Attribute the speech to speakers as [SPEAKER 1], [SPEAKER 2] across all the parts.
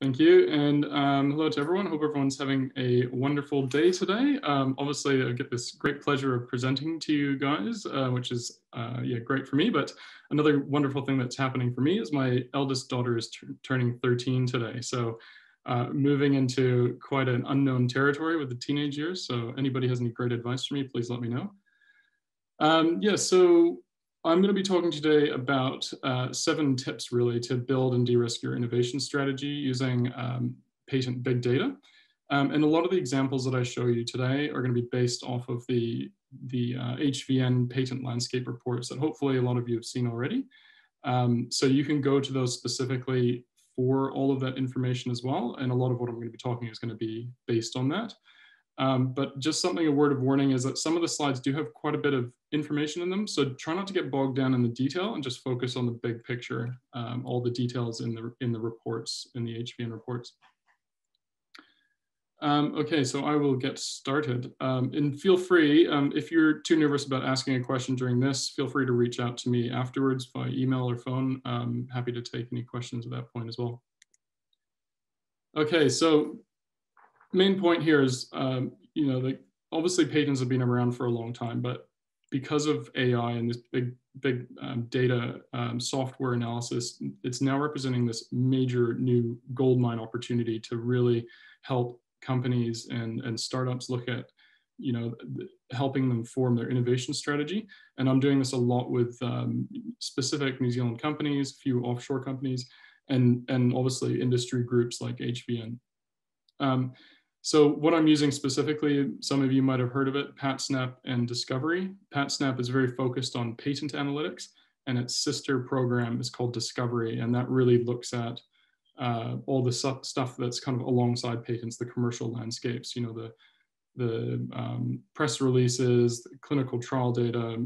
[SPEAKER 1] Thank you, and hello to everyone. Hope everyone's having a wonderful day today. Obviously, I get this great pleasure of presenting to you guys, which is yeah, great for me. But another wonderful thing that's happening for me is my eldest daughter is turning 13 today. So moving into quite an unknown territory with the teenage years. So anybody has any great advice for me, please let me know. Yeah, so I'm going to be talking today about 7 tips really to build and de-risk your innovation strategy using patent big data. And a lot of the examples that I show you today are going to be based off of the HVN patent landscape reports that hopefully a lot of you have seen already. So you can go to those specifically for all of that information as well. And a lot of what I'm going to be talking is going to be based on that. But just something, a word of warning is that some of the slides do have quite a bit of information in them. So try not to get bogged down in the detail and just focus on the big picture, all the details in the reports, in the HVN reports. Okay, so I will get started. And feel free, if you're too nervous about asking a question during this, feel free to reach out to me afterwards by email or phone. I'm happy to take any questions at that point as well. Okay, so main point here is, you know, obviously patents have been around for a long time, but because of AI and this big data software analysis, it's now representing this major new goldmine opportunity to really help companies and startups look at, you know, helping them form their innovation strategy. And I'm doing this a lot with specific New Zealand companies, a few offshore companies, and obviously industry groups like HVN. So what I'm using specifically, some of you might have heard of it, PatSnap and Discovery. PatSnap is very focused on patent analytics, and its sister program is called Discovery, and that really looks at all the stuff that's kind of alongside patents, the commercial landscapes, you know, the press releases, the clinical trial data,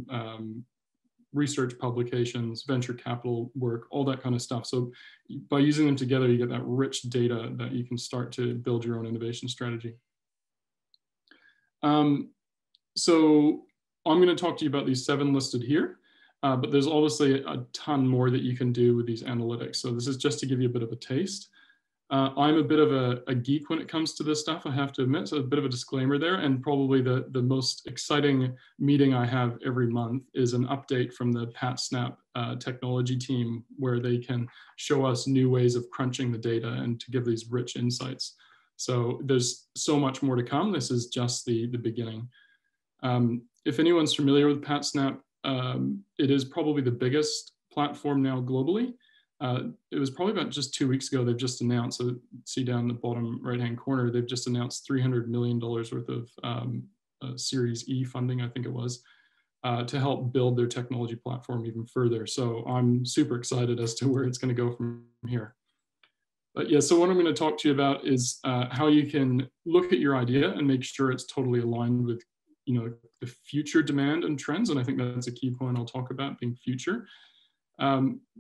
[SPEAKER 1] research publications, venture capital work, all that kind of stuff. So by using them together, you get that rich data that you can start to build your own innovation strategy. So I'm going to talk to you about these 7 listed here, but there's obviously a ton more that you can do with these analytics. So this is just to give you a bit of a taste. I'm a bit of a geek when it comes to this stuff, I have to admit, so a bit of a disclaimer there. And probably the most exciting meeting I have every month is an update from the PatSnap technology team, where they can show us new ways of crunching the data and to give these rich insights. So there's so much more to come. This is just the beginning. If anyone's familiar with PatSnap, it is probably the biggest platform now globally. It was probably about just 2 weeks ago, they've just announced, so see down the bottom right-hand corner, they've just announced $300 million worth of Series E funding, I think it was, to help build their technology platform even further. So I'm super excited as to where it's going to go from here. But yeah, so what I'm going to talk to you about is how you can look at your idea and make sure it's totally aligned with, you know, the future demand and trends. And I think that's a key point I'll talk about, being future.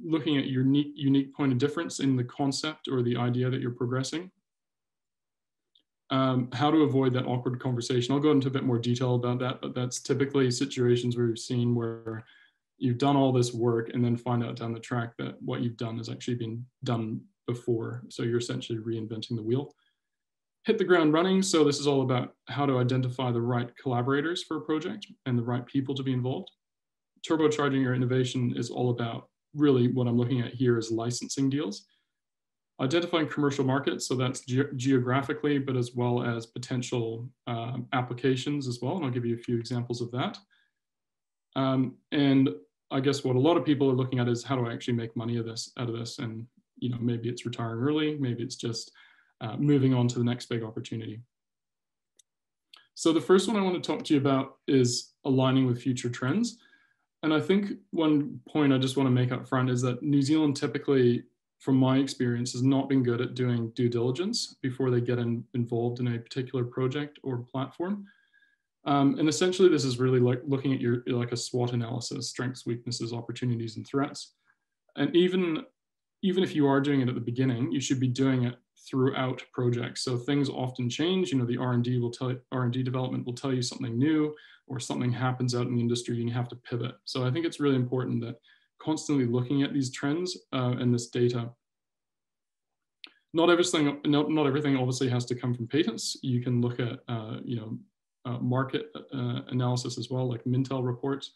[SPEAKER 1] Looking at your unique point of difference in the concept or the idea that you're progressing. How to avoid that awkward conversation. I'll go into a bit more detail about that, but that's typically situations where we've seen where you've done all this work and then find out down the track that what you've done has actually been done before. So you're essentially reinventing the wheel. Hit the ground running. So this is all about how to identify the right collaborators for a project and the right people to be involved. Turbocharging your innovation is all about, really what I'm looking at here is licensing deals. Identifying commercial markets, so that's geographically, but as well as potential applications as well. And I'll give you a few examples of that. And I guess what a lot of people are looking at is, how do I actually make money out of this? And, you know, maybe it's retiring early, maybe it's just moving on to the next big opportunity. So the first one I want to talk to you about is aligning with future trends. And I think one point I just want to make up front is that New Zealand typically, from my experience, has not been good at doing due diligence before they get involved in a particular project or platform. And essentially, this is really like looking at like a SWOT analysis: strengths, weaknesses, opportunities, and threats. And even if you are doing it at the beginning, you should be doing it throughout projects. So things often change. You know, the R&D development will tell you something new, or something happens out in the industry and you have to pivot. So I think it's really important that constantly looking at these trends and this data. Not everything, not everything obviously has to come from patents. You can look at, you know, market analysis as well, like Mintel reports.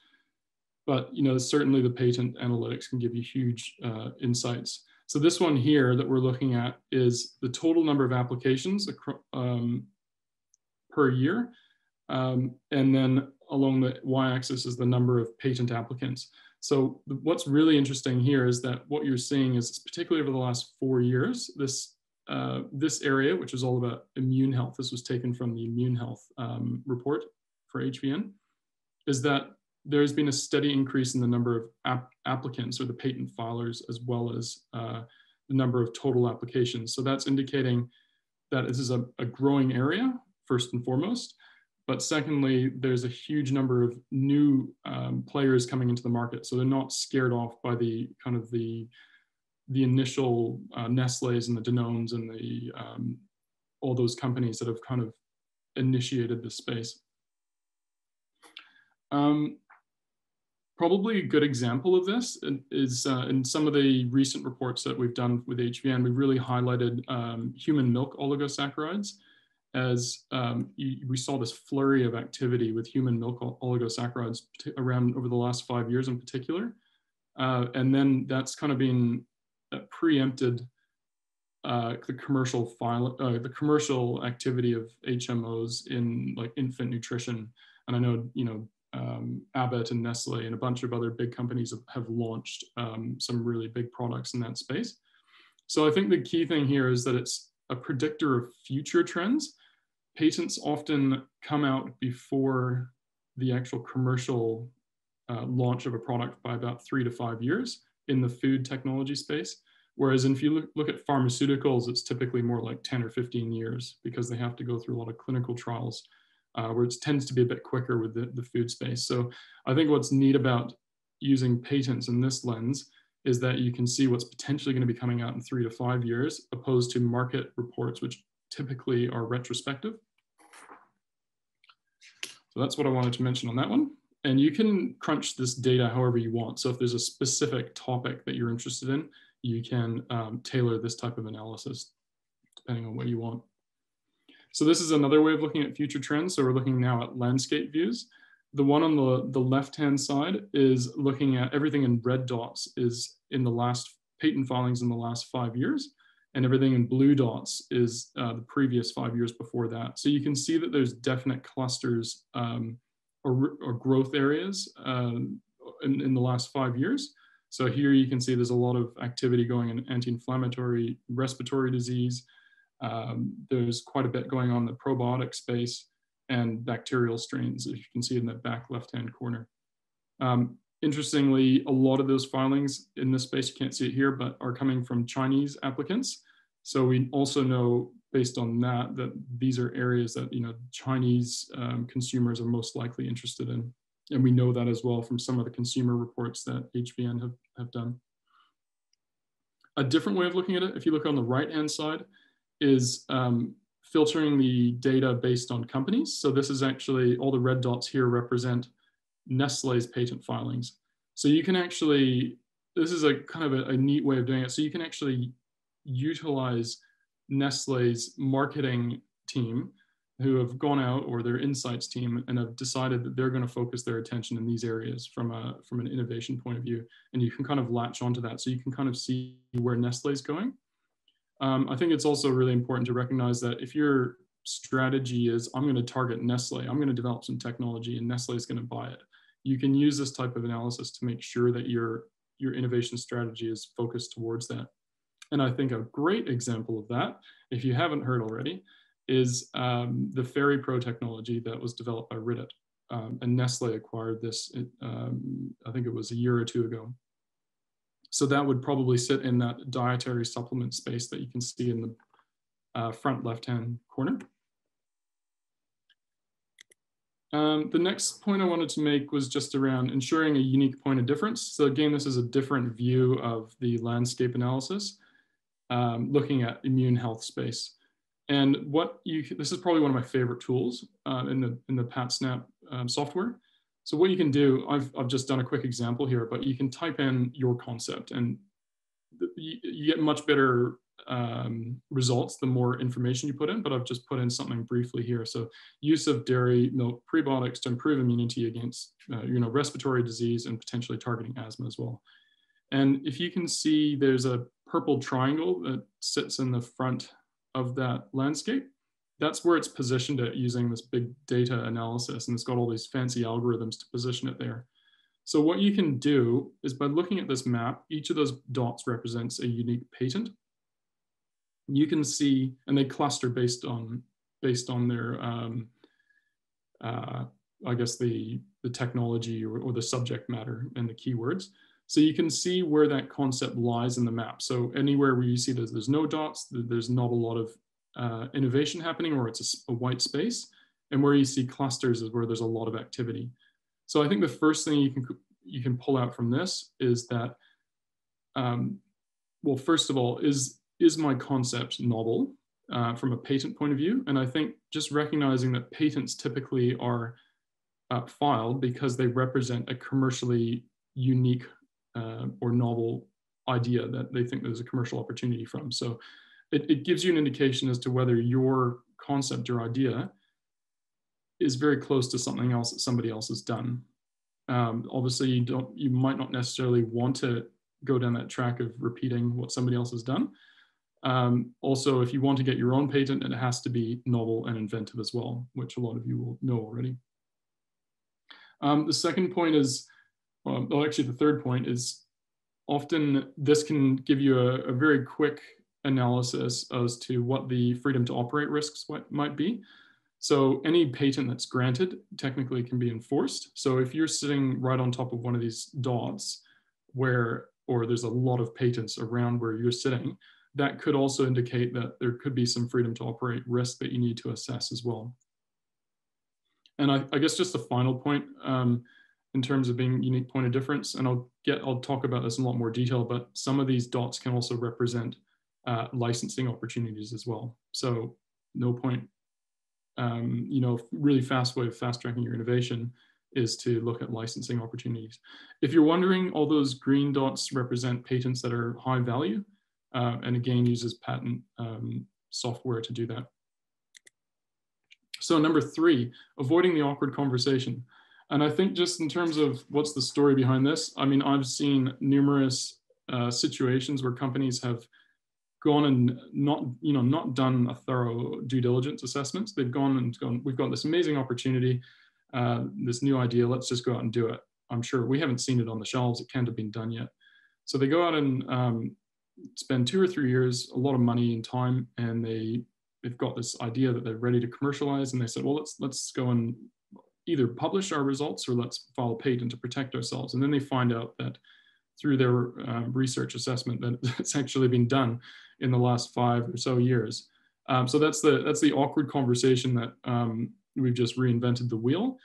[SPEAKER 1] But you know, certainly the patent analytics can give you huge insights. So this one here that we're looking at is the total number of applications per year. And then along the y-axis is the number of patent applicants. So what's really interesting here is that what you're seeing is, particularly over the last 4 years, this area, which is all about immune health, this was taken from the immune health report for HVN, is that there's been a steady increase in the number of applicants, or the patent filers, as well as the number of total applications. So that's indicating that this is a growing area, first and foremost. But secondly, there's a huge number of new players coming into the market. So they're not scared off by the kind of the initial Nestle's and the Danones and the all those companies that have kind of initiated this space. Probably a good example of this is in some of the recent reports that we've done with HVN, we've really highlighted human milk oligosaccharides, as we saw this flurry of activity with human milk oligosaccharides around over the last 5 years in particular. And then that's kind of been preempted the commercial activity of HMOs in like infant nutrition. And I know, you know, Abbott and Nestle and a bunch of other big companies have launched some really big products in that space. So I think the key thing here is that it's a predictor of future trends. Patents often come out before the actual commercial launch of a product by about 3 to 5 years in the food technology space. Whereas if you look at pharmaceuticals, it's typically more like 10 or 15 years because they have to go through a lot of clinical trials, where it tends to be a bit quicker with the food space. So I think what's neat about using patents in this lens is that you can see what's potentially going to be coming out in 3 to 5 years, opposed to market reports, which typically are retrospective. So that's what I wanted to mention on that one. And you can crunch this data however you want. So if there's a specific topic that you're interested in, you can tailor this type of analysis depending on what you want. So this is another way of looking at future trends. So we're looking now at landscape views. The one on the left-hand side is looking at everything in red dots is in the last patent filings in the last 5 years, and everything in blue dots is the previous 5 years before that. So you can see that there's definite clusters or growth areas in the last 5 years. So here you can see there's a lot of activity going in anti-inflammatory, respiratory disease. There's quite a bit going on in the probiotic space and bacterial strains, as you can see in the back left-hand corner. Interestingly, a lot of those filings in this space, you can't see it here, but are coming from Chinese applicants. So we also know, based on that, that these are areas that, you know, Chinese consumers are most likely interested in. And we know that as well from some of the consumer reports that HVN have done. A different way of looking at it, if you look on the right-hand side, is filtering the data based on companies. So this is actually, all the red dots here represent Nestle's patent filings. So you can actually, this is a kind of a neat way of doing it. So you can actually utilize Nestle's marketing team who have gone out, or their insights team, and have decided that they're going to focus their attention in these areas from an innovation point of view. And you can kind of latch onto that. So you can kind of see where Nestle's going. I think it's also really important to recognize that if your strategy is, I'm going to target Nestle, I'm going to develop some technology and Nestle is going to buy it, you can use this type of analysis to make sure that your innovation strategy is focused towards that. And I think a great example of that, if you haven't heard already, is the Fairy Pro technology that was developed by Riddit. And Nestle acquired this, I think it was a year or two ago. So that would probably sit in that dietary supplement space that you can see in the front left-hand corner. The next point I wanted to make was just around ensuring a unique point of difference. So again, this is a different view of the landscape analysis, looking at immune health space. And this is probably one of my favorite tools in the PatSnap software. So what you can do, I've just done a quick example here, but you can type in your concept and you get much better results the more information you put in, but I've just put in something briefly here. So use of dairy milk prebiotics to improve immunity against respiratory disease and potentially targeting asthma as well. And if you can see, there's a purple triangle that sits in the front of that landscape. That's where it's positioned at using this big data analysis, and it's got all these fancy algorithms to position it there. So what you can do is, by looking at this map, each of those dots represents a unique patent. You can see, and they cluster based on their, I guess the technology or the subject matter and the keywords. So you can see where that concept lies in the map. So anywhere where you see there's no dots, there's not a lot of innovation happening, or it's a white space. And where you see clusters is where there's a lot of activity. So I think the first thing you can pull out from this is that, well, first of all, is my concept novel from a patent point of view? And I think just recognizing that patents typically are filed because they represent a commercially unique or novel idea that they think there's a commercial opportunity from. So it gives you an indication as to whether your concept or idea is very close to something else that somebody else has done. Obviously, you might not necessarily want to go down that track of repeating what somebody else has done. Also, if you want to get your own patent, it has to be novel and inventive as well, which a lot of you will know already. The second point is, well, actually the third point is, often this can give you a very quick analysis as to what the freedom to operate risks might be. So any patent that's granted technically can be enforced. So if you're sitting right on top of one of these dots or there's a lot of patents around where you're sitting, that could also indicate that there could be some freedom to operate risk that you need to assess as well. And I guess just the final point in terms of being unique point of difference, and I'll talk about this in a lot more detail, but some of these dots can also represent licensing opportunities as well. So no point, really fast way of fast tracking your innovation is to look at licensing opportunities. If you're wondering, all those green dots represent patents that are high value, and again, uses patent software to do that. So number 3, avoiding the awkward conversation. And I think just in terms of what's the story behind this, I mean, I've seen numerous situations where companies have gone and not done a thorough due diligence assessments. They've gone and gone, we've got this amazing opportunity, this new idea, let's just go out and do it. I'm sure we haven't seen it on the shelves, it can't have been done yet. So they go out and spend 2 or 3 years, a lot of money and time, and they've got this idea that they're ready to commercialize, and they said, well, let's go and either publish our results or let's file a patent to protect ourselves. And then they find out that through their research assessment that it's actually been done in the last 5 or so years. So that's the awkward conversation that we've just reinvented the wheel.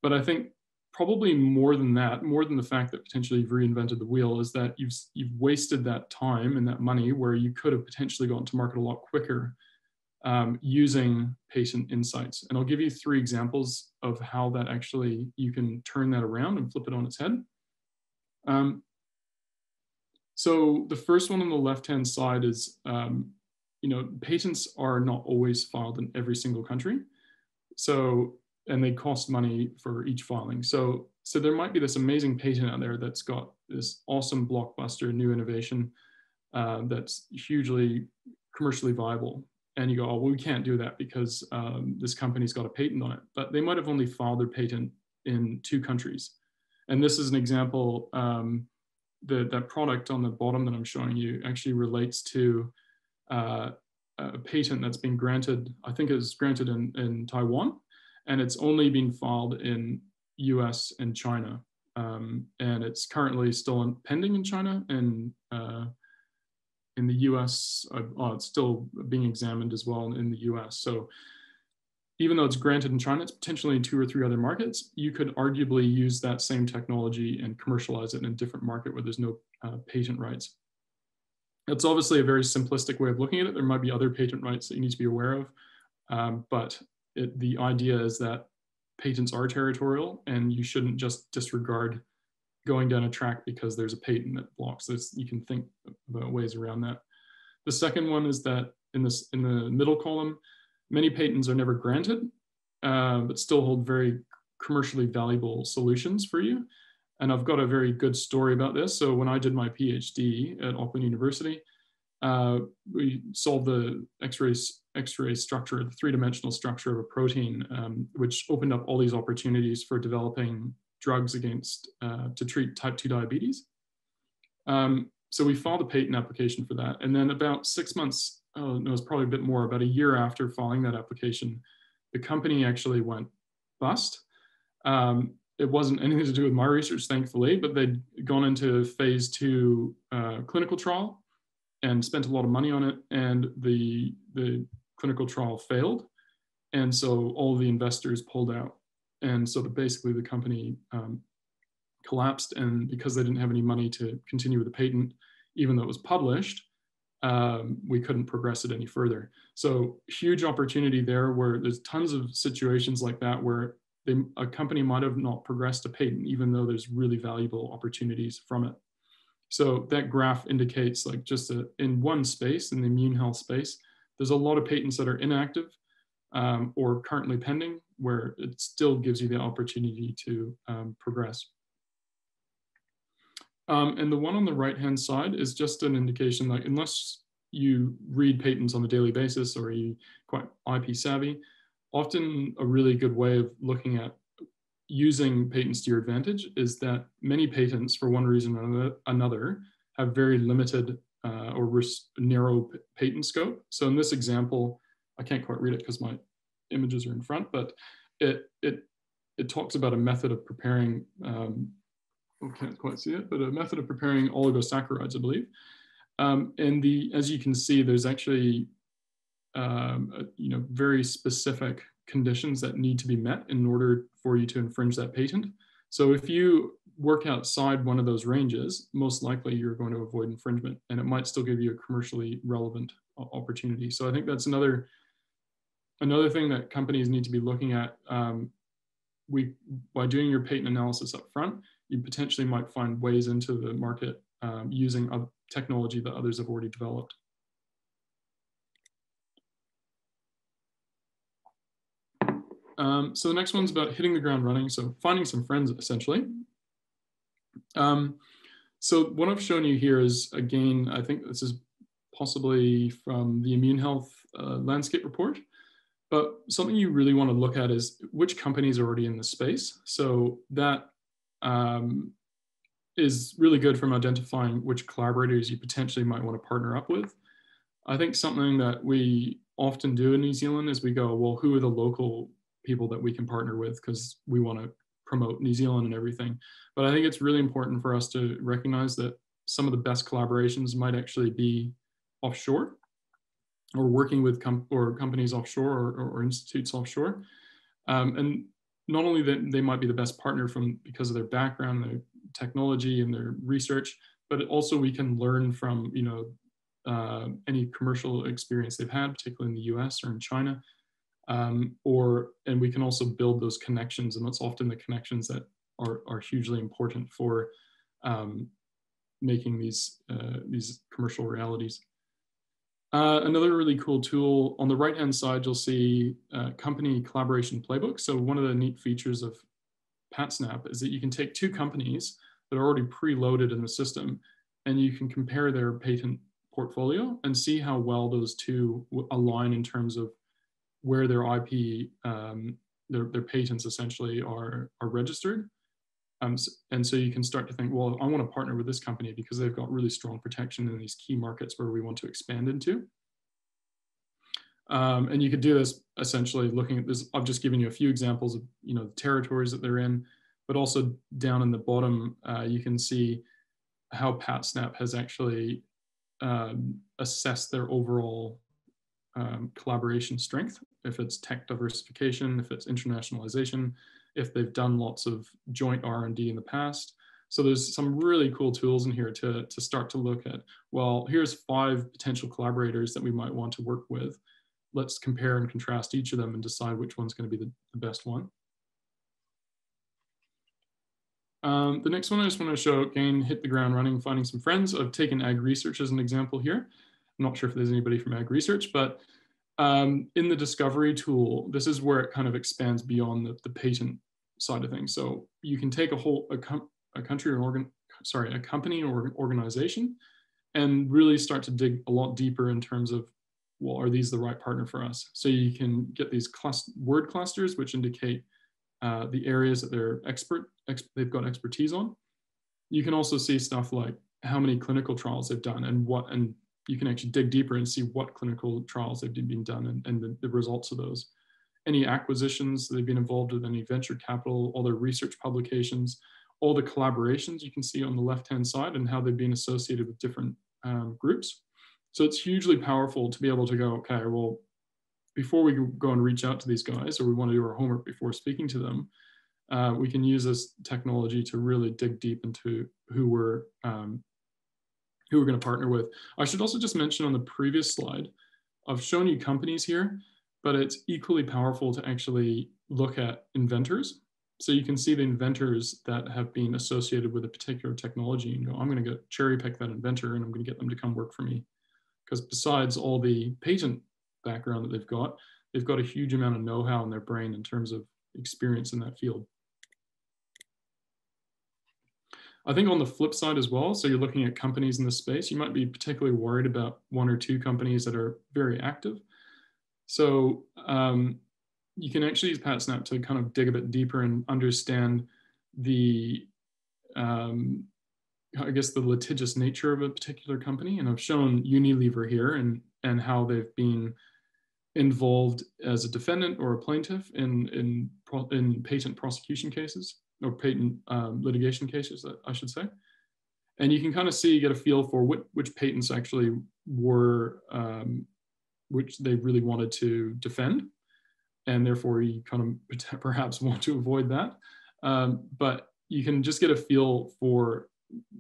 [SPEAKER 1] But I think probably more than that, more than the fact that potentially you've reinvented the wheel, is that you've wasted that time and that money where you could have potentially gotten to market a lot quicker using patient insights. And I'll give you 3 examples of how that actually, you can turn that around and flip it on its head. So the first one on the left-hand side is, patents are not always filed in every single country. So, and they cost money for each filing. So there might be this amazing patent out there that's got this awesome blockbuster new innovation that's hugely commercially viable. And you go, oh, well, we can't do that because this company's got a patent on it. But they might have only filed their patent in 2 countries. And this is an example, that product on the bottom that I'm showing you actually relates to a patent that's been granted, I think it was granted in Taiwan, and it's only been filed in US and China. And it's currently still pending in China, and in the US, it's still being examined as well in the US. So even though it's granted in China, it's potentially in 2 or 3 other markets. You could arguably use that same technology and commercialize it in a different market where there's no patent rights. It's obviously a very simplistic way of looking at it. There might be other patent rights that you need to be aware of, but the idea is that patents are territorial, and you shouldn't just disregard going down a track because there's a patent that blocks this. You can think about ways around that. The second one is that in the middle column, many patents are never granted, but still hold very commercially valuable solutions for you. And I've got a very good story about this. So when I did my PhD at Auckland University, we solved the X-ray structure, the three-dimensional structure of a protein, which opened up all these opportunities for developing drugs against to treat type 2 diabetes. So we filed a patent application for that. And then about 6 months, oh no, it's probably a bit more, about a year after filing that application, the company actually went bust. It wasn't anything to do with my research, thankfully, but they'd gone into phase 2 clinical trial and spent a lot of money on it, and the clinical trial failed. And so all the investors pulled out. And so basically the company collapsed, and because they didn't have any money to continue with the patent, even though it was published, we couldn't progress it any further. So huge opportunity there, where there's tons of situations like that where a company might have not progressed a patent, even though there's really valuable opportunities from it. So that graph indicates, like, just in one space, in the immune health space, there's a lot of patents that are inactive or currently pending, where it still gives you the opportunity to progress. And the one on the right-hand side is just an indication that unless you read patents on a daily basis or you quite IP savvy, often a really good way of looking at using patents to your advantage is that many patents, for one reason or another, have very limited or narrow patent scope. So in this example, I can't quite read it because my images are in front, but it talks about a method of preparing, I can't quite see it, but a method of preparing oligosaccharides, I believe. And as you can see, there's actually very specific conditions that need to be met in order for you to infringe that patent. So if you work outside one of those ranges, most likely you're going to avoid infringement, and it might still give you a commercially relevant opportunity. So I think that's another thing that companies need to be looking at. By doing your patent analysis up front, you potentially might find ways into the market using a technology that others have already developed. So the next one's about hitting the ground running. So finding some friends, essentially. So what I've shown you here is, again, I think this is possibly from the Immune Health Landscape Report, but something you really want to look at is which companies are already in the space. So that is really good from identifying which collaborators you potentially might want to partner up with. I think something that we often do in New Zealand is we go, well, who are the local people that we can partner with, because we want to promote New Zealand and everything. But I think it's really important for us to recognize that some of the best collaborations might actually be offshore, or working with companies offshore or institutes offshore. And not only that they might be the best partner because of their background, their technology and their research, but also we can learn from any commercial experience they've had, particularly in the US or in China. And we can also build those connections, and that's often the connections that are hugely important for making these commercial realities. Another really cool tool on the right-hand side, you'll see company collaboration playbook. So one of the neat features of PatSnap is that you can take two companies that are already preloaded in the system, and you can compare their patent portfolio and see how well those two align in terms of where their IP, their patents essentially are registered. And so you can start to think, well, I want to partner with this company because they've got really strong protection in these key markets where we want to expand into. And you could do this essentially looking at this. I've just given you a few examples of the territories that they're in, but also down in the bottom, you can see how PatSnap has actually assessed their overall collaboration strength, if it's tech diversification, if it's internationalization, if they've done lots of joint R&D in the past. So there's some really cool tools in here to start to look at, well, here's 5 potential collaborators that we might want to work with. Let's compare and contrast each of them and decide which one's going to be the best one. The next one I just want to show, again, hit the ground running, finding some friends. I've taken ag research as an example here. I'm not sure if there's anybody from ag research, but in the discovery tool, this is where it kind of expands beyond the patent side of things. So you can take a country or a company or organization and really start to dig a lot deeper in terms of, well, are these the right partner for us? So you can get these word clusters, which indicate the areas that they've got expertise on. You can also see stuff like how many clinical trials they've done and you can actually dig deeper and see what clinical trials they've been done and the results of those. Any acquisitions they've been involved with, any venture capital, all their research publications, all the collaborations you can see on the left-hand side and how they've been associated with different groups. So it's hugely powerful to be able to go, okay, well, before we go and reach out to these guys, or we want to do our homework before speaking to them, we can use this technology to really dig deep into who we're going to partner with. I should also just mention on the previous slide, I've shown you companies here, but it's equally powerful to actually look at inventors. So you can see the inventors that have been associated with a particular technology and go, I'm going to go cherry pick that inventor and I'm going to get them to come work for me. Because besides all the patent background that they've got a huge amount of know-how in their brain in terms of experience in that field. I think on the flip side as well, so you're looking at companies in the space, you might be particularly worried about one or two companies that are very active. So you can actually use PatSnap to kind of dig a bit deeper and understand the, I guess, the litigious nature of a particular company. And I've shown Unilever here and how they've been involved as a defendant or a plaintiff in patent prosecution cases, or patent litigation cases, I should say. And you can kind of see, get a feel for which patents actually were, which they really wanted to defend. And therefore you kind of perhaps want to avoid that. But you can just get a feel for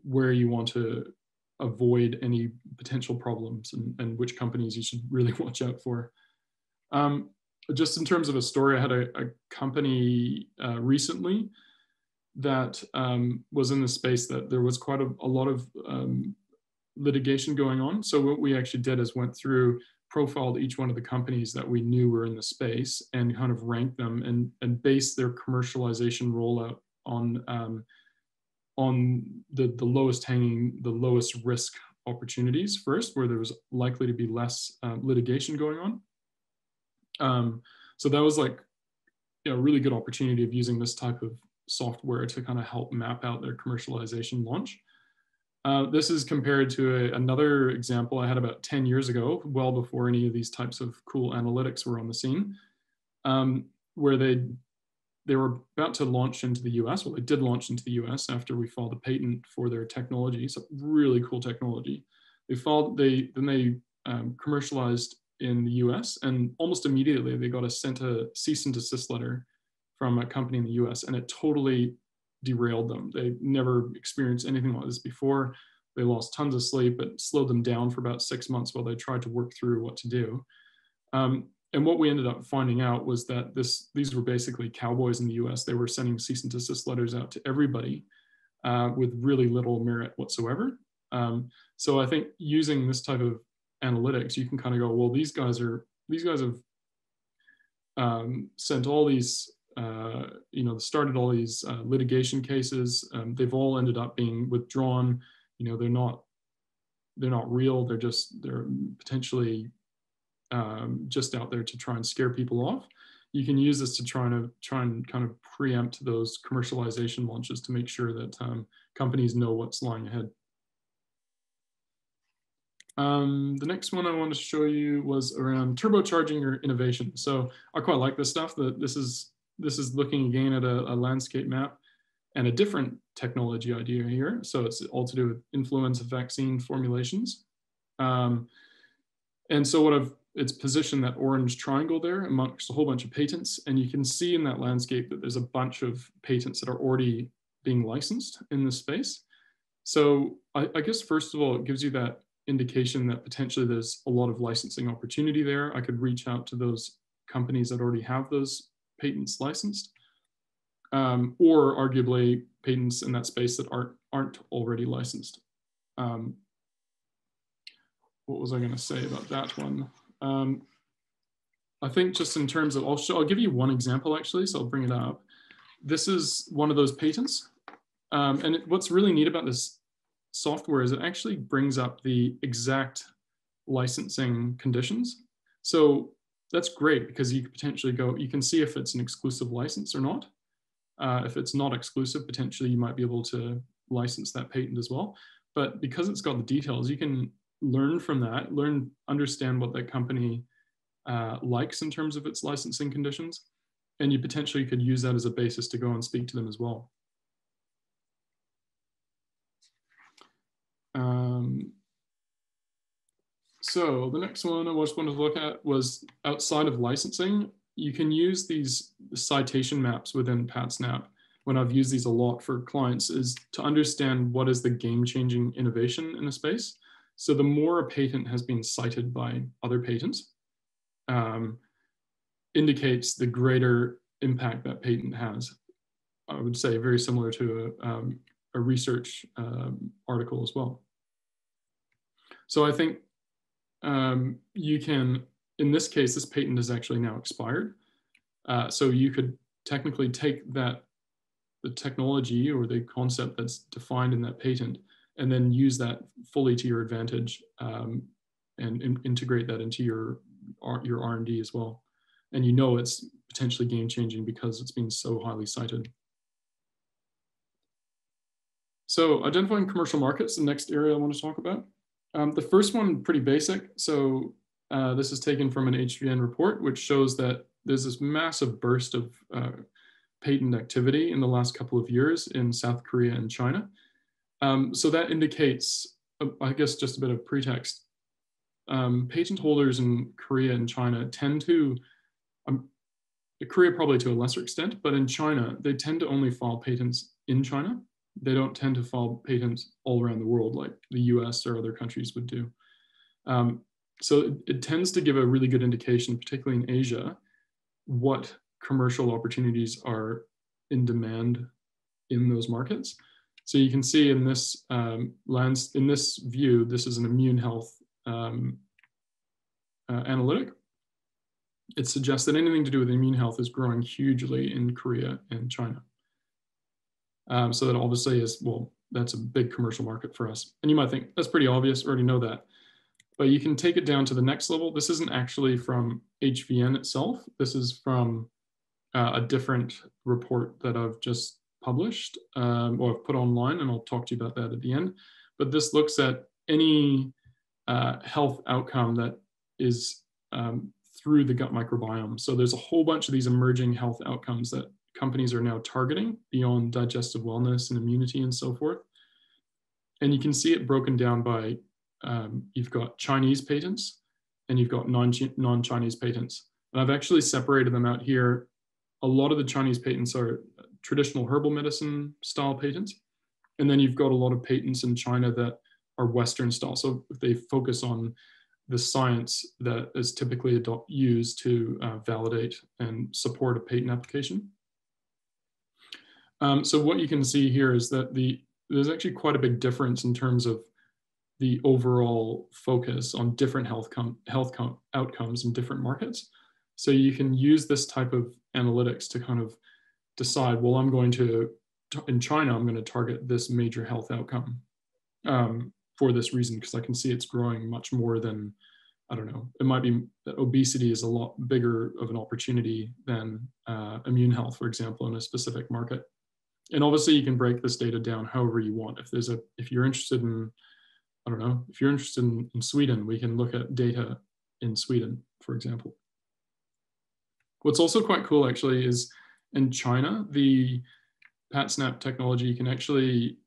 [SPEAKER 1] where you want to avoid any potential problems and which companies you should really watch out for. Just in terms of a story, I had a company recently that was in the space that there was quite a lot of litigation going on. So what we actually did is went through, profiled each one of the companies that we knew were in the space and kind of ranked them and based their commercialization rollout on the lowest hanging, the lowest risk opportunities first, where there was likely to be less litigation going on. So that was like, a really good opportunity of using this type of software to kind of help map out their commercialization launch. This is compared to another example I had about 10 years ago, well before any of these types of cool analytics were on the scene, where they were about to launch into the US. Well, they did launch into the US after we filed a patent for their technology. So really cool technology. Then they commercialized in the US, and almost immediately they got sent a cease and desist letter from a company in the US, and it totally derailed them. They never experienced anything like this before. They lost tons of sleep. It slowed them down for about 6 months while they tried to work through what to do. And what we ended up finding out was that these were basically cowboys in the US. They were sending cease and desist letters out to everybody with really little merit whatsoever. So I think using this type of analytics, you can kind of go, well, these guys have sent all these, started all these litigation cases. They've all ended up being withdrawn. They're not real. They're potentially just out there to try and scare people off. You can use this to try and kind of preempt those commercialization launches to make sure that companies know what's lying ahead. The next one I wanted to show you was around turbocharging your innovation. So I quite like this stuff. This is looking again at a landscape map and a different technology idea here. So it's all to do with influenza vaccine formulations. And so it's positioned that orange triangle there amongst a whole bunch of patents. And you can see in that landscape that there's a bunch of patents that are already being licensed in this space. So I guess, first of all, it gives you that indication that potentially there's a lot of licensing opportunity there. I could reach out to those companies that already have those patents licensed, or arguably patents in that space that aren't already licensed. what was I going to say about that one? I think just in terms of, I'll give you one example actually, so I'll bring it up. This is one of those patents. And what's really neat about this software is it actually brings up the exact licensing conditions. So that's great because you could potentially go, you can see if it's an exclusive license or not. If it's not exclusive, potentially you might be able to license that patent as well. But because it's got the details, you can learn from that, understand what that company likes in terms of its licensing conditions. And you potentially could use that as a basis to go and speak to them as well. So the next one I just wanted to look at was outside of licensing. You can use these citation maps within PatSnap. When I've used these a lot for clients is to understand what is the game-changing innovation in a space. So the more a patent has been cited by other patents, indicates the greater impact that patent has. I would say very similar to a research article as well. So I think you can, in this case, this patent is actually now expired. So you could technically take the technology or the concept that's defined in that patent and then use that fully to your advantage and integrate that into your R&D as well. And you know it's potentially game-changing because it's been so highly cited. So identifying commercial markets, the next area I want to talk about. The first one, pretty basic. So this is taken from an HVN report, which shows that there's this massive burst of patent activity in the last couple of years in South Korea and China. So that indicates, I guess, just a bit of pretext. Patent holders in Korea and China tend to, Korea probably to a lesser extent, but in China, they tend to only file patents in China. They don't tend to file patents all around the world like the US or other countries would do. So it tends to give a really good indication, particularly in Asia, what commercial opportunities are in demand in those markets. So you can see in this in this view, this is an immune health analytic. It suggests that anything to do with immune health is growing hugely in Korea and China. So that obviously is, well, that's a big commercial market for us. And you might think, that's pretty obvious, already know that. But you can take it down to the next level. This isn't actually from HVN itself. This is from a different report that I've just published or I've put online, and I'll talk to you about that at the end. But this looks at any health outcome that is through the gut microbiome. So there's a whole bunch of these emerging health outcomes that companies are now targeting beyond digestive wellness and immunity and so forth. And you can see it broken down by, you've got Chinese patents and you've got non-Chinese patents. And I've actually separated them out here. A lot of the Chinese patents are traditional herbal medicine style patents. And then you've got a lot of patents in China that are Western style. So they focus on the science that is typically used to validate and support a patent application. So what you can see here is that there's actually quite a big difference in terms of the overall focus on different health outcomes in different markets. So you can use this type of analytics to kind of decide, well, I'm going to, in China, I'm going to target this major health outcome for this reason, because I can see it's growing much more than, I don't know, it might be that obesity is a lot bigger of an opportunity than immune health, for example, in a specific market. And obviously you can break this data down however you want. If you're interested in, I don't know, if you're interested in Sweden, we can look at data in Sweden, for example. What's also quite cool actually is in China, the PatSnap technology can actually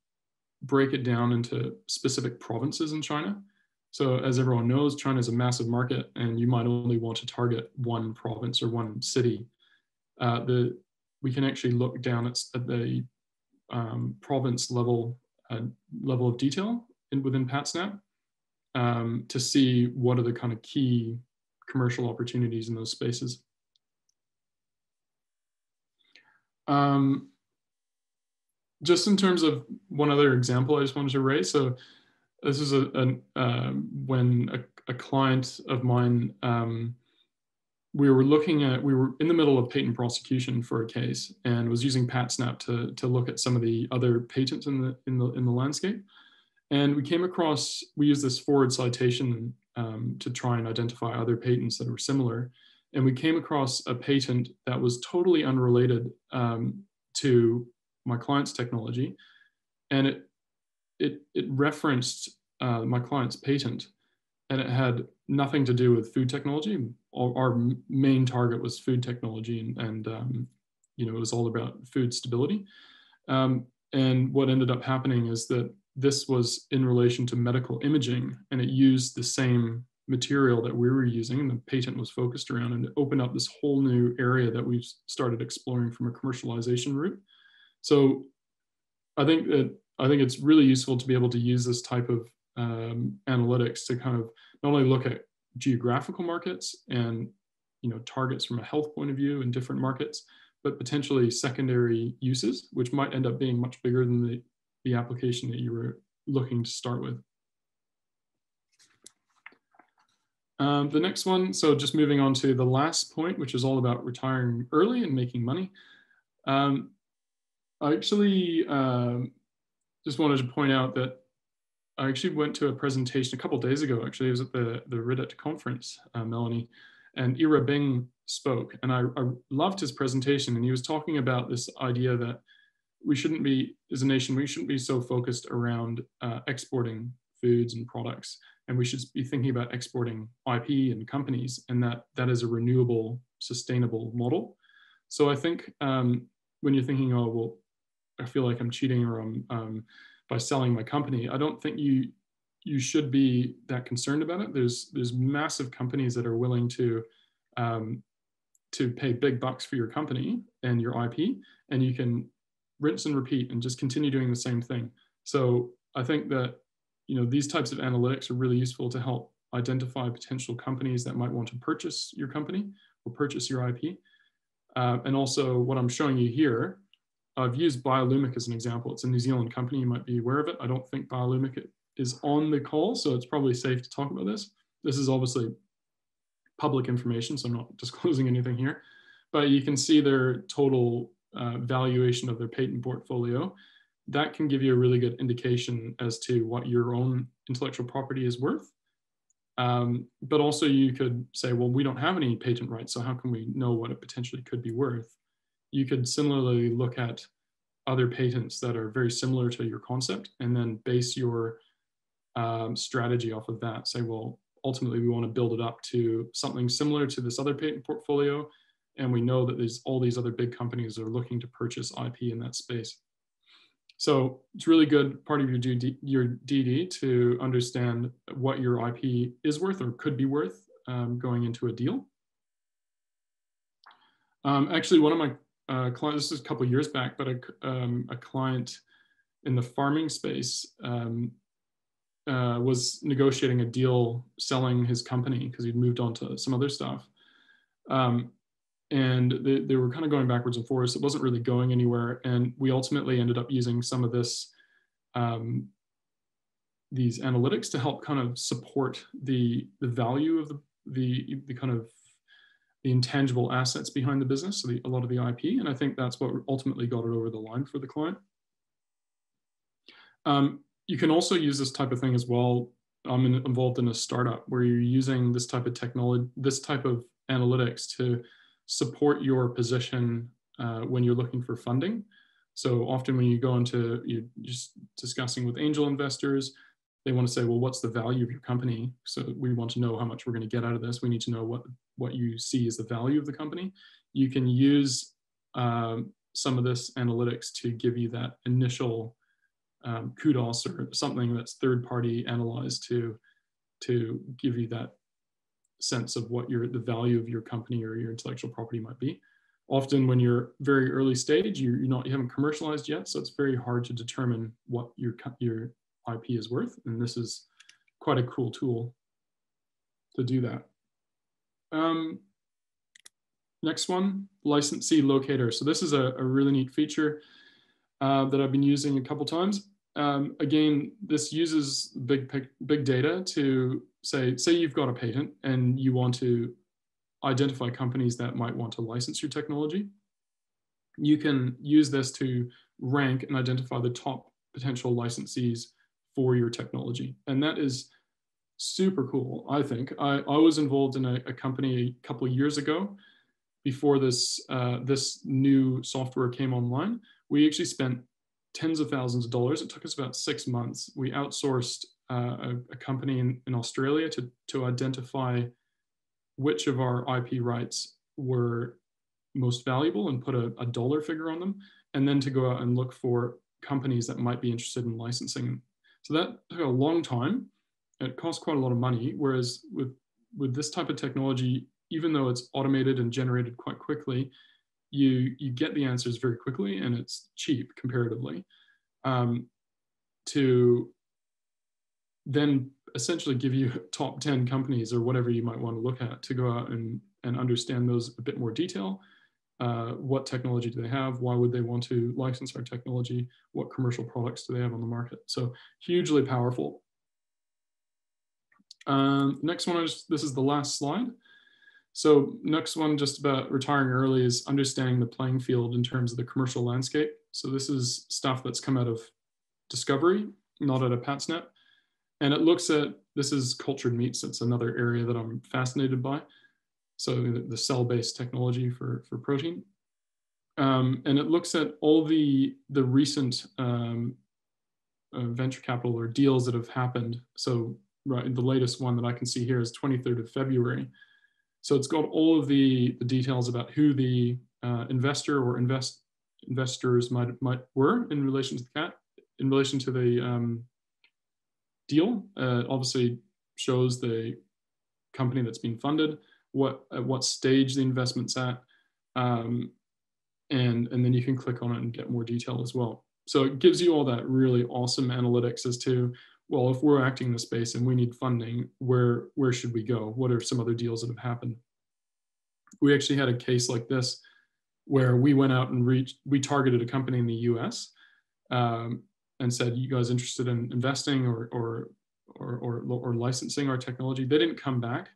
[SPEAKER 1] break it down into specific provinces in China. So as everyone knows, China is a massive market and you might only want to target one province or one city. We can actually look down at the province level of detail within PatSnap to see what are the kind of key commercial opportunities in those spaces. Just in terms of one other example I just wanted to raise. So This is when a client of mine, we were in the middle of patent prosecution for a case and was using PatSnap to look at some of the other patents in the landscape. And we used this forward citation to try and identify other patents that were similar. And we came across a patent that was totally unrelated to my client's technology. And it referenced my client's patent, and it had nothing to do with food technology. Our main target was food technology, and it was all about food stability. And what ended up happening is that this was in relation to medical imaging, and it used the same material that we were using, and the patent was focused around, and it opened up this whole new area that we've started exploring from a commercialization route. So I think it's really useful to be able to use this type of analytics to kind of not only look at geographical markets and targets from a health point of view in different markets, but potentially secondary uses, which might end up being much bigger than the application that you were looking to start with. The next one, so just moving on to the last point, which is all about retiring early and making money. I actually just wanted to point out that I actually went to a presentation a couple of days ago. Actually, it was at the Reddit conference, Melanie, and Ira Bing spoke, and I loved his presentation. And he was talking about this idea that we shouldn't be, as a nation, we shouldn't be so focused around exporting foods and products, and we should be thinking about exporting IP and companies, and that is a renewable, sustainable model. So I think when you're thinking, oh, well, I feel like I'm cheating or I'm by selling my company, I don't think you should be that concerned about it. There's massive companies that are willing to pay big bucks for your company and your IP, and you can rinse and repeat and just continue doing the same thing. So I think that these types of analytics are really useful to help identify potential companies that might want to purchase your company or purchase your IP. And also what I'm showing you here, I've used Biolumic as an example. It's a New Zealand company. You might be aware of it. I don't think Biolumic is on the call, so it's probably safe to talk about this. This is obviously public information, so I'm not disclosing anything here. But you can see their total valuation of their patent portfolio. That can give you a really good indication as to what your own intellectual property is worth. But also you could say, well, we don't have any patent rights, so how can we know what it potentially could be worth? You could similarly look at other patents that are very similar to your concept and then base your strategy off of that. Say, well, ultimately we want to build it up to something similar to this other patent portfolio, and we know that there's all these other big companies that are looking to purchase IP in that space. So it's really good part of your DD to understand what your IP is worth or could be worth going into a deal. Actually, one of my clients, this is a couple of years back, but a client in the farming space was negotiating a deal selling his company because he'd moved on to some other stuff. And they were kind of going backwards and forwards. It wasn't really going anywhere. And we ultimately ended up using some of these analytics to help kind of support the value of the kind of the intangible assets behind the business, so a lot of the IP. And I think that's what ultimately got it over the line for the client. You can also use this type of thing as well. I'm involved in a startup where you're using this type of technology, this type of analytics to support your position when you're looking for funding. So often when you go into, you're just discussing with angel investors, they want to say, well, what's the value of your company? So we want to know how much we're going to get out of this. We need to know what you see as the value of the company. You can use some of this analytics to give you that initial kudos or something that's third-party analyzed to give you that sense of what the value of your company or your intellectual property might be. Often when you're very early stage, you haven't commercialized yet, so it's very hard to determine what your IP is worth, and this is quite a cool tool to do that. Next one, licensee locator. So this is a really neat feature that I've been using a couple times. again, this uses big data to say you've got a patent and you want to identify companies that might want to license your technology. You can use this to rank and identify the top potential licensees for your technology. And that is super cool, I think. I was involved in a company a couple of years ago before this, this new software came online. We actually spent tens of thousands of dollars. It took us about 6 months. We outsourced a company in Australia to identify which of our IP rights were most valuable and put a dollar figure on them, and then to go out and look for companies that might be interested in licensing. So that took a long time. It cost quite a lot of money, whereas with this type of technology, even though it's automated and generated quite quickly, you get the answers very quickly, and it's cheap comparatively, to then essentially give you top 10 companies or whatever you might want to look at to go out and understand those a bit more detail. What technology do they have? Why would they want to license our technology? What commercial products do they have on the market? So hugely powerful. Next one is, this is the last slide. So next one, just about retiring early, is understanding the playing field in terms of the commercial landscape. So this is stuff that's come out of Discovery, not out of PatsNet. And it looks at, this is cultured meats. It's another area that I'm fascinated by. So the cell-based technology for protein. And it looks at all the recent venture capital or deals that have happened. So right, the latest one that I can see here is 23rd of February. So it's got all of the details about who the investor or investors were in relation to the deal. Obviously shows the company that's being funded, at what stage the investment's at, and then you can click on it and get more detail as well. So it gives you all that really awesome analytics as to, well, if we're acting in the space and we need funding, where should we go? What are some other deals that have happened? We actually had a case like this where we went out and we targeted a company in the US and said, you guys interested in investing or licensing our technology? They didn't come back.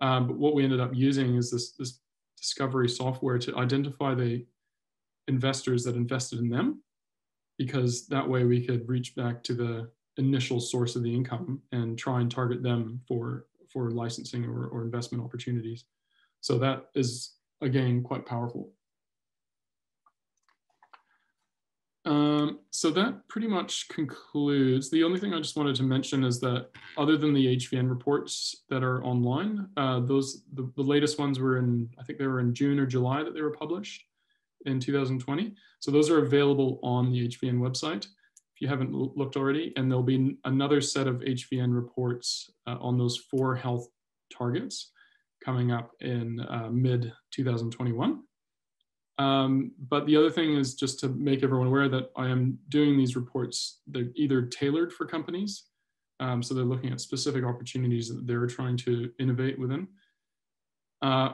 [SPEAKER 1] But what we ended up using is this Discovery software to identify the investors that invested in them, because that way we could reach back to the initial source of the income and try and target them for licensing or investment opportunities. So that is, again, quite powerful. So that pretty much concludes. The only thing I just wanted to mention is that other than the HVN reports that are online, the latest ones were in, I think they were in June or July that they were published in 2020. So those are available on the HVN website if you haven't looked already. And there'll be another set of HVN reports on those 4 health targets coming up in mid 2021. But the other thing is just to make everyone aware that I am doing these reports. They're either tailored for companies, so they're looking at specific opportunities that they're trying to innovate within,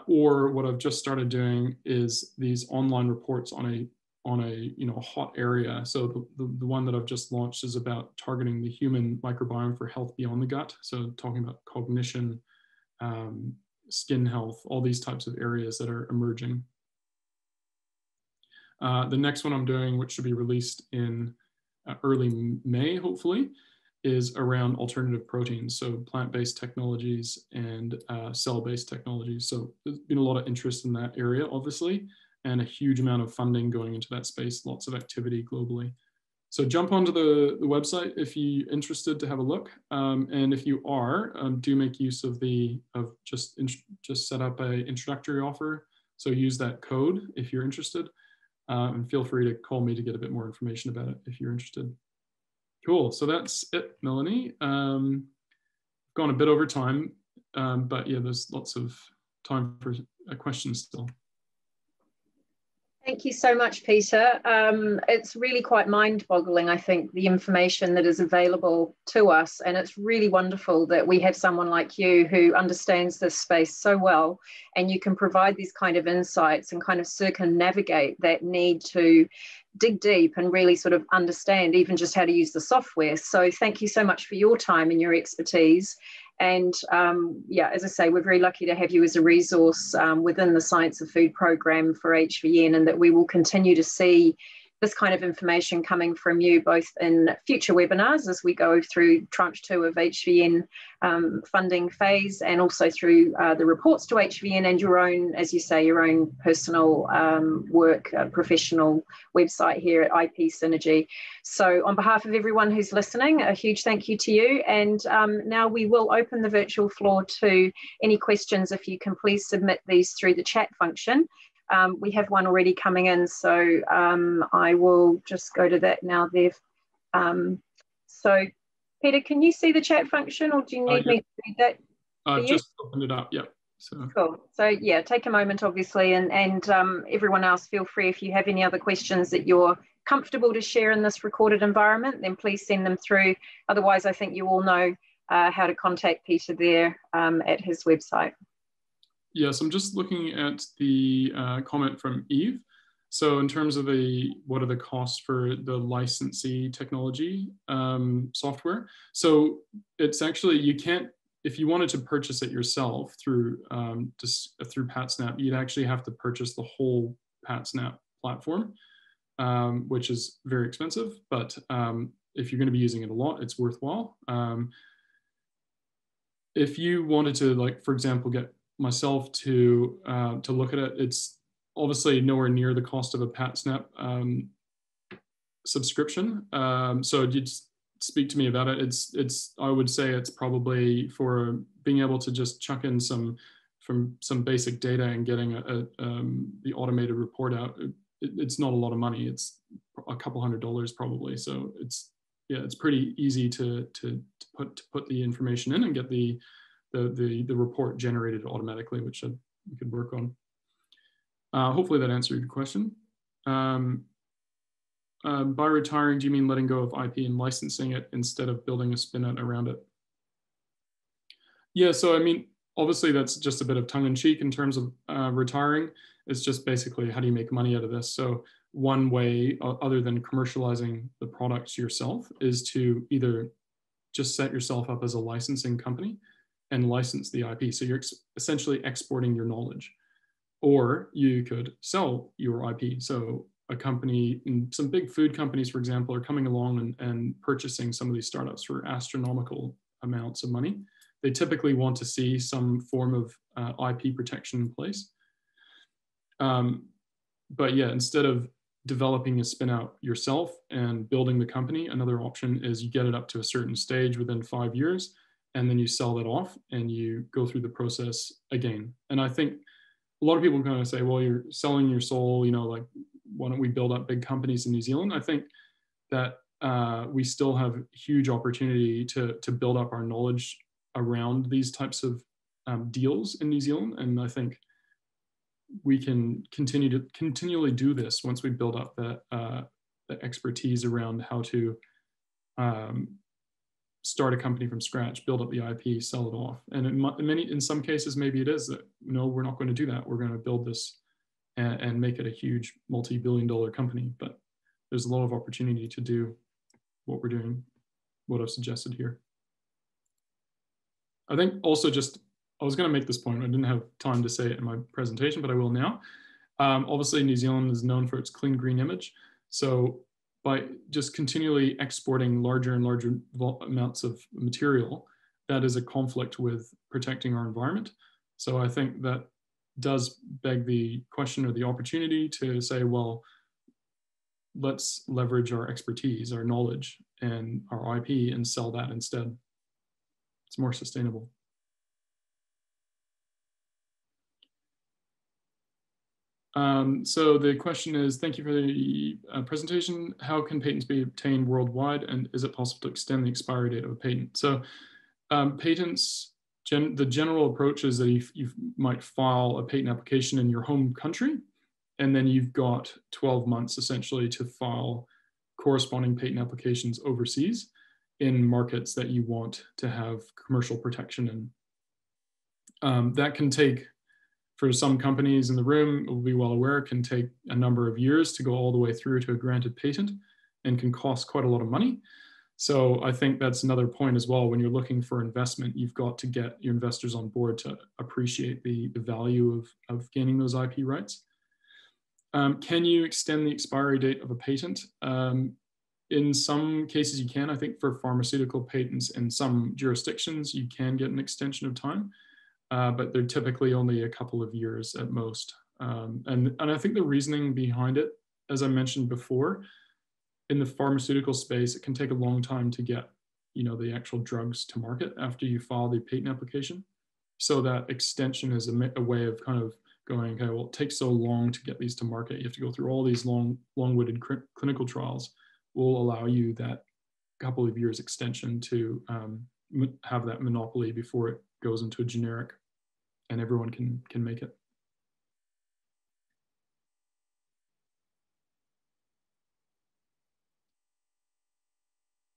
[SPEAKER 1] or what I've just started doing is these online reports on a hot area. So the one that I've just launched is about targeting the human microbiome for health beyond the gut. So talking about cognition, skin health, all these types of areas that are emerging. The next one I'm doing, which should be released in early May, hopefully, is around alternative proteins, so plant-based technologies and cell-based technologies. So there's been a lot of interest in that area, obviously, and a huge amount of funding going into that space, lots of activity globally. So jump onto the website if you're interested to have a look. And if you are, do make use of just set up an introductory offer. So use that code if you're interested. And feel free to call me to get a bit more information about it if you're interested. Cool, so that's it, Melanie. Gone a bit over time, but yeah, there's lots of time for questions still.
[SPEAKER 2] Thank you so much, Peter. It's really quite mind-boggling, I think, the information that is available to us. And it's really wonderful that we have someone like you who understands this space so well, and you can provide these kind of insights and kind of circumnavigate that need to dig deep and really sort of understand even just how to use the software. So thank you so much for your time and your expertise. And yeah, as I say, we're very lucky to have you as a resource within the Science of Food program for HVN, and that we will continue to see this kind of information coming from you both in future webinars as we go through tranche 2 of HVN funding phase, and also through the reports to HVN and your own, as you say, your own personal work, professional website here at IP Synergy. So on behalf of everyone who's listening, a huge thank you to you. And now we will open the virtual floor to any questions. If you can please submit these through the chat function. We have one already coming in, so I will just go to that now there. So Peter, can you see the chat function, or do you need me to read that?
[SPEAKER 1] I've just opened it up, yeah. So.
[SPEAKER 2] Cool. So yeah, take a moment, obviously, and everyone else, feel free if you have any other questions that you're comfortable to share in this recorded environment, then please send them through. Otherwise, I think you all know how to contact Peter there at his website.
[SPEAKER 1] Yes, I'm just looking at the comment from Eve. So in terms of what are the costs for the licensee technology software? So it's actually, you can't, if you wanted to purchase it yourself through PatSnap, you'd actually have to purchase the whole PatSnap platform, which is very expensive. But if you're going to be using it a lot, it's worthwhile. If you wanted to, like, for example, get myself to look at it, it's obviously nowhere near the cost of a PatSnap subscription. So you'd speak to me about it. It's I would say it's probably for being able to just chuck in some basic data and getting the automated report out. It's not a lot of money. It's a couple $100 probably. So it's pretty easy to put the information in and get the report generated automatically, which we could work on. Hopefully that answered your question. By retiring, do you mean letting go of IP and licensing it instead of building a spin-out around it? Yeah, so I mean, obviously that's just a bit of tongue-in-cheek in terms of retiring. It's just basically, how do you make money out of this? So one way, other than commercializing the products yourself, is to either just set yourself up as a licensing company and license the IP. So you're essentially exporting your knowledge. Or you could sell your IP. So a company, some big food companies, for example, are coming along and purchasing some of these startups for astronomical amounts of money. They typically want to see some form of IP protection in place. But yeah, instead of developing a spin out yourself and building the company, another option is you get it up to a certain stage within 5 years, and then you sell that off and you go through the process again. And I think a lot of people are going to say, well, you're selling your soul, you know, like, why don't we build up big companies in New Zealand? I think that we still have huge opportunity to build up our knowledge around these types of deals in New Zealand. And I think we can continually do this once we build up the expertise around how to start a company from scratch, build up the IP, sell it off. And in some cases, maybe it is that, no, we're not going to do that. We're going to build this and make it a huge multi-billion-dollar company. But there's a lot of opportunity to do what we're doing, what I've suggested here. I think also I was going to make this point. I didn't have time to say it in my presentation, but I will now. Obviously, New Zealand is known for its clean green image. So by just continually exporting larger and larger amounts of material, that is a conflict with protecting our environment. So I think that does beg the question or the opportunity to say, well, let's leverage our expertise, our knowledge, and our IP and sell that instead. It's more sustainable. So the question is, thank you for the presentation. How can patents be obtained worldwide, and is it possible to extend the expiry date of a patent? So patents, the general approach is that you might file a patent application in your home country, And then you've got 12 months essentially to file corresponding patent applications overseas in markets that you want to have commercial protection in. That can take, for some companies in the room, will be well aware, can take a number of years to go all the way through to a granted patent and can cost quite a lot of money. So I think that's another point as well. When you're looking for investment, you've got to get your investors on board to appreciate the value of gaining those IP rights. Can you extend the expiry date of a patent? In some cases you can. I think for pharmaceutical patents in some jurisdictions, you can get an extension of time, but they're typically only a couple of years at most. And I think the reasoning behind it, as I mentioned before, in the pharmaceutical space, it can take a long time to get, the actual drugs to market after you file the patent application. So that extension is a way of kind of going, okay, well, it takes so long to get these to market. You have to go through all these long-winded clinical trials. Will allow you that couple of years extension to have that monopoly before it goes into a generic and everyone can make it.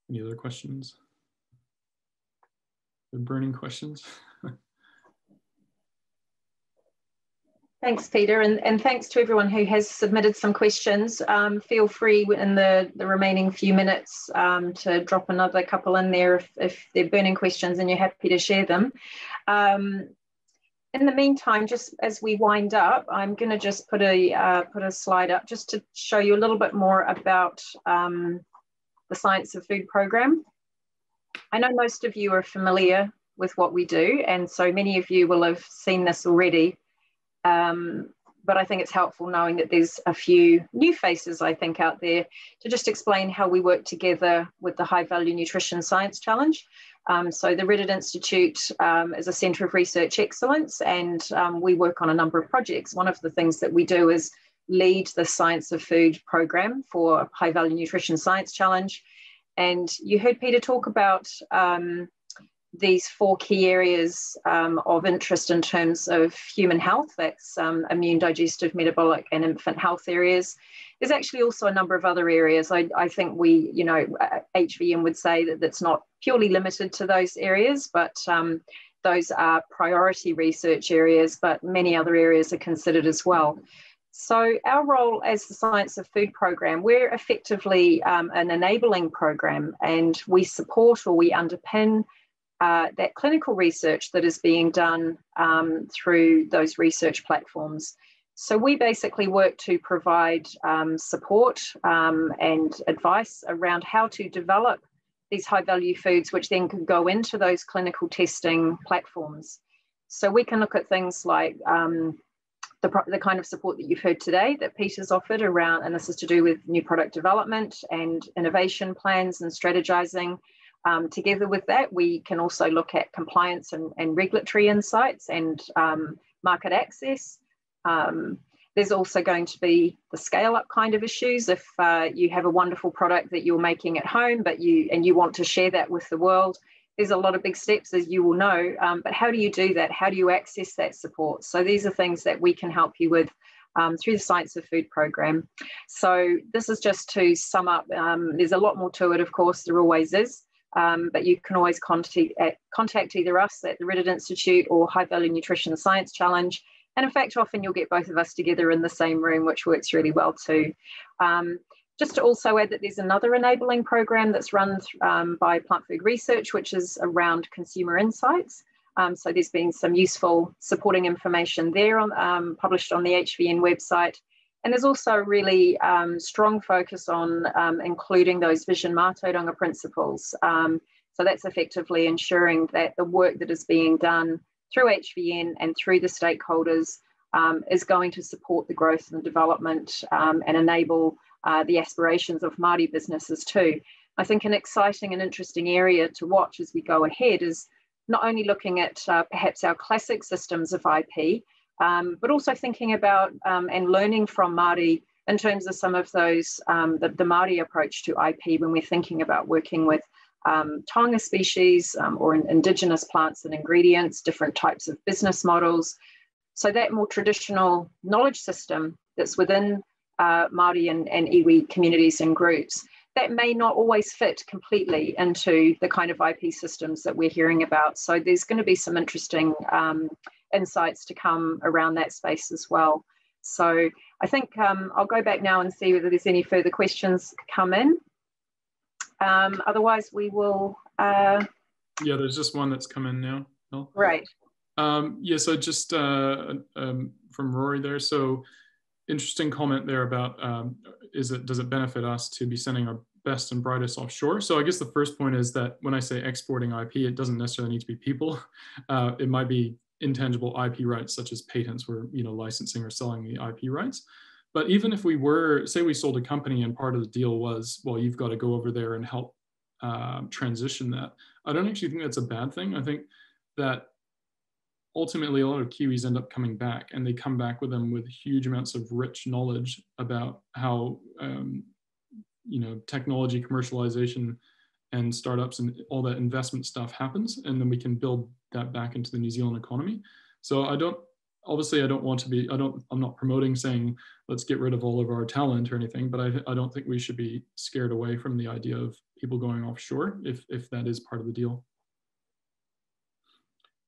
[SPEAKER 1] Any other questions? The burning questions?
[SPEAKER 2] Thanks, Peter, and thanks to everyone who has submitted some questions. Feel free in the remaining few minutes to drop another couple in there if they're burning questions and you're happy to share them. In the meantime, just as we wind up, I'm going to just put a slide up just to show you a little bit more about the Science of Food program. I know most of you are familiar with what we do, and so many of you will have seen this already. But I think it's helpful knowing that there's a few new faces, I think, out there to just explain how we work together with the High Value Nutrition Science Challenge. So the Reddit Institute is a centre of research excellence, and we work on a number of projects. One of the things that we do is lead the Science of Food program for High Value Nutrition Science Challenge. And you heard Peter talk about these 4 key areas of interest in terms of human health. That's immune, digestive, metabolic, and infant health areas. There's actually also a number of other areas. I think we, HVN would say that that's not purely limited to those areas, but those are priority research areas, but many other areas are considered as well. So our role as the Science of Food program, we're effectively an enabling program, and we support or we underpin that clinical research that is being done through those research platforms. So we basically work to provide support and advice around how to develop these high value foods, which then can go into those clinical testing platforms. So we can look at things like the kind of support that you've heard today that Peter's offered around, and this is to do with new product development and innovation plans and strategizing. Together with that, we can also look at compliance and regulatory insights and market access. There's also going to be the scale-up kind of issues. If you have a wonderful product that you're making at home, but you want to share that with the world, there's a lot of big steps, as you will know. But how do you do that? How do you access that support? So these are things that we can help you with through the Science of Food program. So this is just to sum up. There's a lot more to it, of course, there always is. But you can always contact either us at the Reddit Institute or High Value Nutrition Science Challenge. And in fact, often you'll get both of us together in the same room, which works really well too. Just to also add that there's another enabling program that's run by Plant Food Research, which is around consumer insights. So there's been some useful supporting information there published on the HVN website. And there's also a really strong focus on including those Vision Mātauranga principles. So that's effectively ensuring that the work that is being done through HVN and through the stakeholders is going to support the growth and development and enable the aspirations of Māori businesses too. I think an exciting and interesting area to watch as we go ahead is not only looking at perhaps our classic systems of IP, but also thinking about and learning from Māori in terms of some of those, the Māori approach to IP when we're thinking about working with taonga species or Indigenous plants and ingredients, different types of business models. So that more traditional knowledge system that's within Māori and iwi communities and groups, that may not always fit completely into the kind of IP systems that we're hearing about. So there's going to be some interesting insights to come around that space as well. So I think I'll go back now and see whether there's any further questions come in. Otherwise, we will...
[SPEAKER 1] Yeah, there's just one that's come in now. Mel.
[SPEAKER 2] Right.
[SPEAKER 1] Yeah, so just from Rory there. So interesting comment there about does it benefit us to be sending our best and brightest offshore? So I guess the first point is that when I say exporting IP, it doesn't necessarily need to be people. It might be intangible IP rights, such as patents, where licensing or selling the IP rights. But even if we were, say we sold a company and part of the deal was, well, you've got to go over there and help transition that, I don't actually think that's a bad thing. I think that ultimately a lot of Kiwis end up coming back, and they come back with them with huge amounts of rich knowledge about how technology commercialization and startups and all that investment stuff happens, and then we can build that back into the New Zealand economy. So I don't want to be, I'm not promoting saying let's get rid of all of our talent or anything, but I don't think we should be scared away from the idea of people going offshore if that is part of the deal.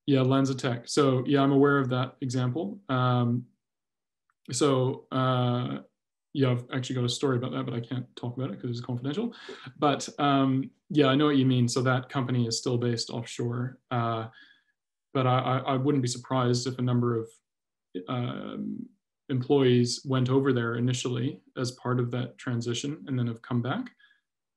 [SPEAKER 1] Yeah, LanzaTech. So yeah, I'm aware of that example. Yeah, I've actually got a story about that, but I can't talk about it because it's confidential. But yeah, I know what you mean. So that company is still based offshore. But I wouldn't be surprised if a number of employees went over there initially as part of that transition and then have come back.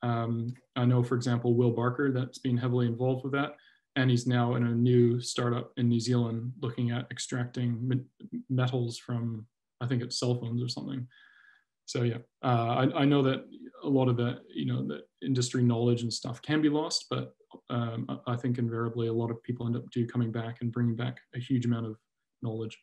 [SPEAKER 1] I know, for example, Will Barker, that's been heavily involved with that. And he's now in a new startup in New Zealand looking at extracting metals from, I think it's cell phones or something. So yeah, I know that a lot of the, the industry knowledge and stuff can be lost, but I think invariably a lot of people end up coming back and bringing back a huge amount of knowledge.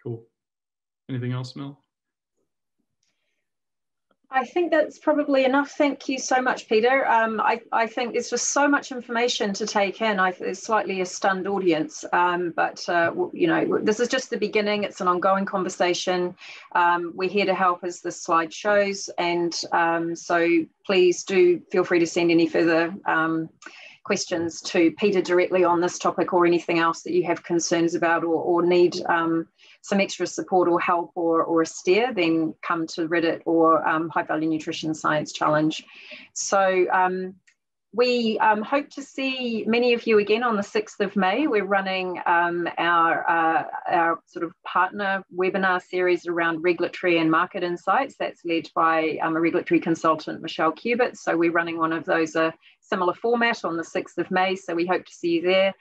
[SPEAKER 1] Cool. Anything else, Mel?
[SPEAKER 2] I think that's probably enough. Thank you so much, Peter. I think there's just so much information to take in. It's slightly a stunned audience, but this is just the beginning. It's an ongoing conversation. We're here to help, as this slide shows, and so please do feel free to send any further questions to Peter directly on this topic, or anything else that you have concerns about or need some extra support or help or a steer, then come to Reddit or High Value Nutrition Science Challenge. So we hope to see many of you again on the 6th of May. We're running our sort of partner webinar series around regulatory and market insights. That's led by a regulatory consultant, Michelle Cubitt. So we're running one of those, a similar format, on the 6th of May. So we hope to see you there.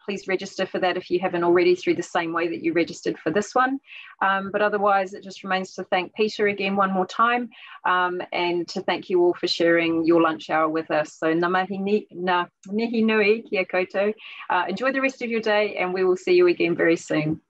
[SPEAKER 2] Please register for that if you haven't already, through the same way that you registered for this one. But otherwise, it just remains to thank Peter again one more time, and to thank you all for sharing your lunch hour with us. So ngā mihi nui kia koutou. Enjoy the rest of your day, and we will see you again very soon.